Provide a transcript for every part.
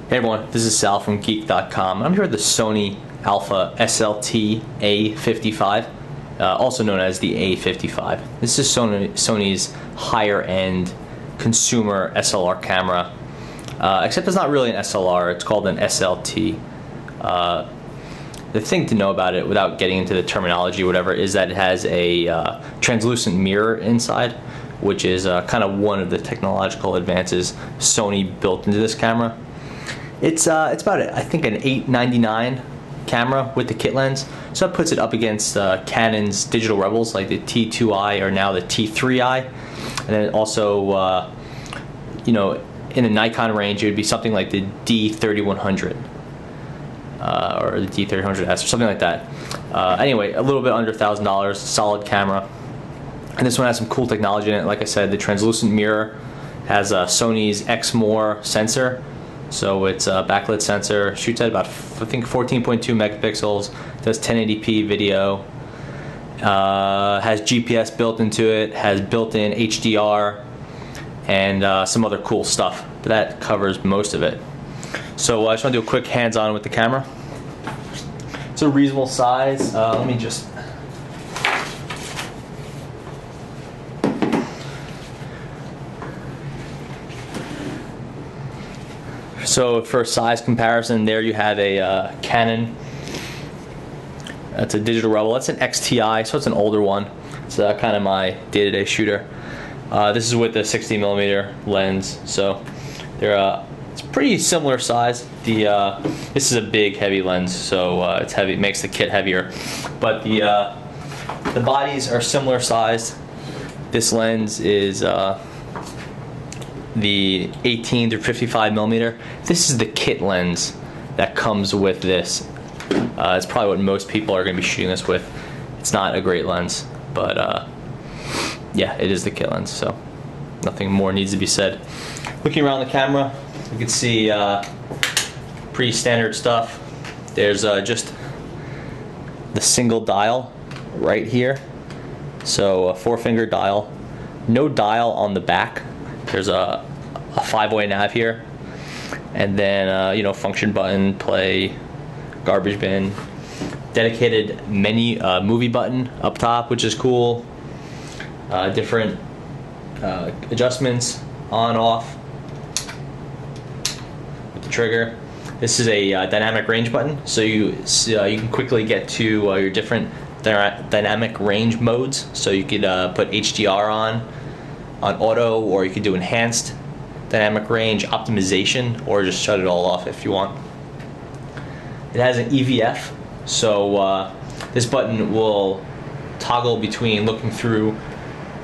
Hey everyone, this is Sal from Geek.com. I'm here with the Sony Alpha SLT A55, also known as the A55. This is Sony's higher-end consumer SLR camera, except it's not really an SLR, it's called an SLT. The thing to know about it, without getting into the terminology or whatever, is that it has a translucent mirror inside, which is kind of one of the technological advances Sony built into this camera. It's about, I think, an $899 camera with the kit lens, so that puts it up against Canon's digital rebels like the T2i or now the T3i, and then also, you know, in the Nikon range, it would be something like the D3100 or the D3100S or something like that. Anyway, a little bit under $1,000, solid camera, and this one has some cool technology in it. Like I said, the translucent mirror has Sony's Exmor sensor. So it's a backlit sensor, shoots at about, I think, 14.2 megapixels, does 1080p video, has GPS built into it, has built-in HDR, and some other cool stuff. But that covers most of it. So I just want to do a quick hands-on with the camera. It's a reasonable size. Let me just... So for size comparison, there you have a Canon. That's a digital rebel. That's an XTI, so it's an older one. It's kind of my day-to-day shooter. This is with a 60mm lens, so they're it's pretty similar size. This is a big, heavy lens, so it's heavy. It makes the kit heavier, but the bodies are similar sized. This lens is the 18 to 55mm. This is the kit lens that comes with this. It's probably what most people are going to be shooting this with. It's not a great lens, but yeah, it is the kit lens, so nothing more needs to be said. Looking around the camera, you can see pretty standard stuff. There's just the single dial right here, so a 4-finger dial. No dial on the back. There's a 5-way nav here, and then you know, function button, play, garbage bin, dedicated menu movie button up top, which is cool. Different adjustments on, off with the trigger. This is a dynamic range button, so you can quickly get to your different dynamic range modes. So you could put HDR on auto, or you could do enhanced dynamic range optimization, or just shut it all off if you want. It has an EVF, so this button will toggle between looking through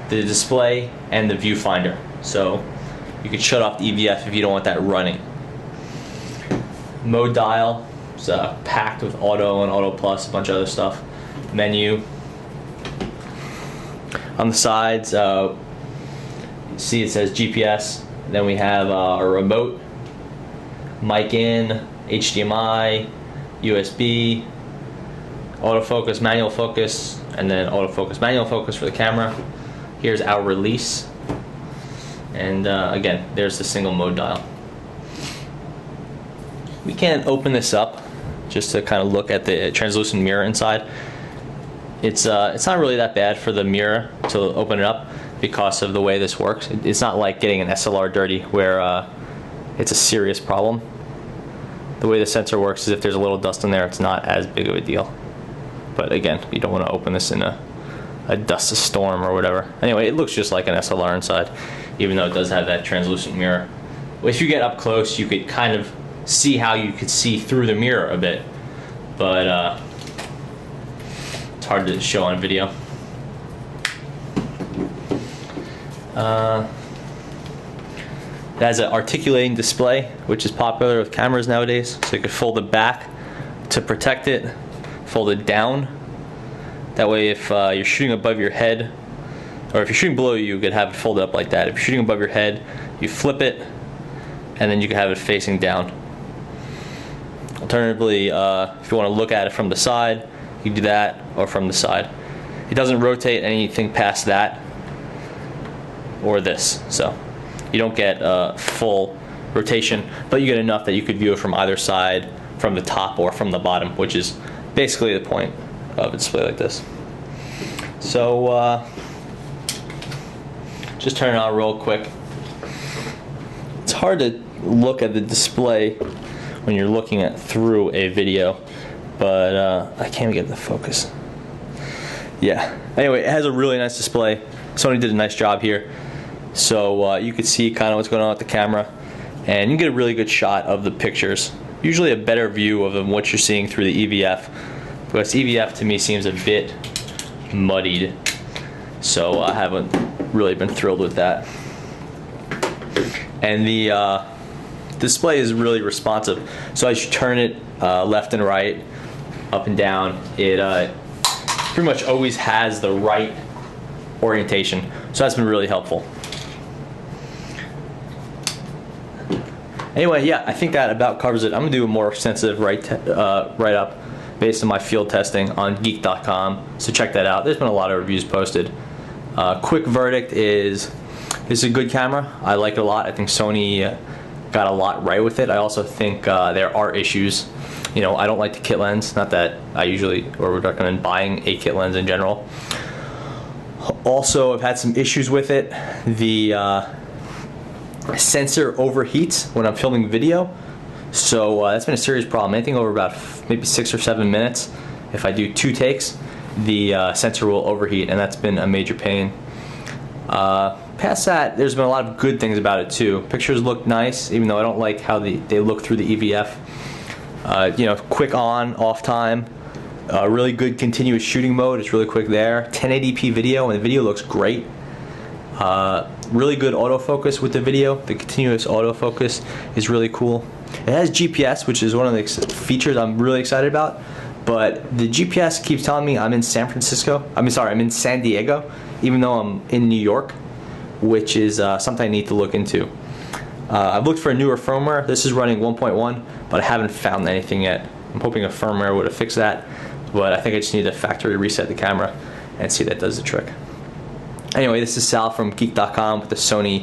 the display and the viewfinder, so you could shut off the EVF if you don't want that running. Mode dial is packed with auto and auto plus, a bunch of other stuff. Menu on the sides, see it says GPS. Then we have a remote, mic in, HDMI, USB, autofocus, manual focus, and then autofocus, manual focus for the camera. Here's our release, and again, there's the single mode dial. We can open this up just to kind of look at the translucent mirror inside. It's not really that bad for the mirror to open it up, because of the way this works. It's not like getting an SLR dirty where it's a serious problem. The way the sensor works is if there's a little dust in there, it's not as big of a deal. But again, you don't want to open this in a dust storm or whatever. Anyway, it looks just like an SLR inside, even though it does have that translucent mirror. If you get up close, you could kind of see how you could see through the mirror a bit, but it's hard to show on video. It has an articulating display, which is popular with cameras nowadays, so you could fold it back to protect it, fold it down. That way, if you're shooting above your head, or if you're shooting below you, you could have it folded up like that. If you're shooting above your head, you flip it, and then you can have it facing down. Alternatively, if you want to look at it from the side, you can do that, or from the side. It doesn't rotate anything past that or this, so you don't get full rotation, but you get enough that you could view it from either side, from the top or from the bottom, which is basically the point of a display like this. So just turn it on real quick. It's hard to look at the display when you're looking at through a video, but I can't even get the focus. Yeah. Anyway, it has a really nice display. Sony did a nice job here. So you can see kind of what's going on with the camera, and you get a really good shot of the pictures. Usually a better view of what you're seeing through the EVF, because EVF to me seems a bit muddied. So I haven't really been thrilled with that. And the display is really responsive. So as you turn it left and right, up and down, it pretty much always has the right orientation. So that's been really helpful. Anyway, yeah, I think that about covers it. I'm gonna do a more extensive write-up based on my field testing on Geek.com. So check that out. There's been a lot of reviews posted. Quick verdict is, this is a good camera. I like it a lot. I think Sony got a lot right with it. I also think there are issues. You know, I don't like the kit lens. Not that I usually or would recommend buying a kit lens in general. Also, I've had some issues with it. The sensor overheats when I'm filming video, so that's been a serious problem. Anything over about maybe 6 or 7 minutes, if I do 2 takes, the sensor will overheat, and that's been a major pain. Past that, there's been a lot of good things about it too. Pictures look nice, even though I don't like how they look through the EVF. You know, quick on, off time, really good continuous shooting mode. It's really quick there. 1080p video, and the video looks great. Really good autofocus with the video. The continuous autofocus is really cool. It has GPS, which is one of the features I'm really excited about. But the GPS keeps telling me I'm in San Francisco. I'm in San Diego, even though I'm in New York, which is something I need to look into. I've looked for a newer firmware. This is running 1.1, but I haven't found anything yet. I'm hoping a firmware would have fixed that, but I think I just need to factory reset the camera and see if that does the trick. Anyway, this is Sal from Geek.com with the Sony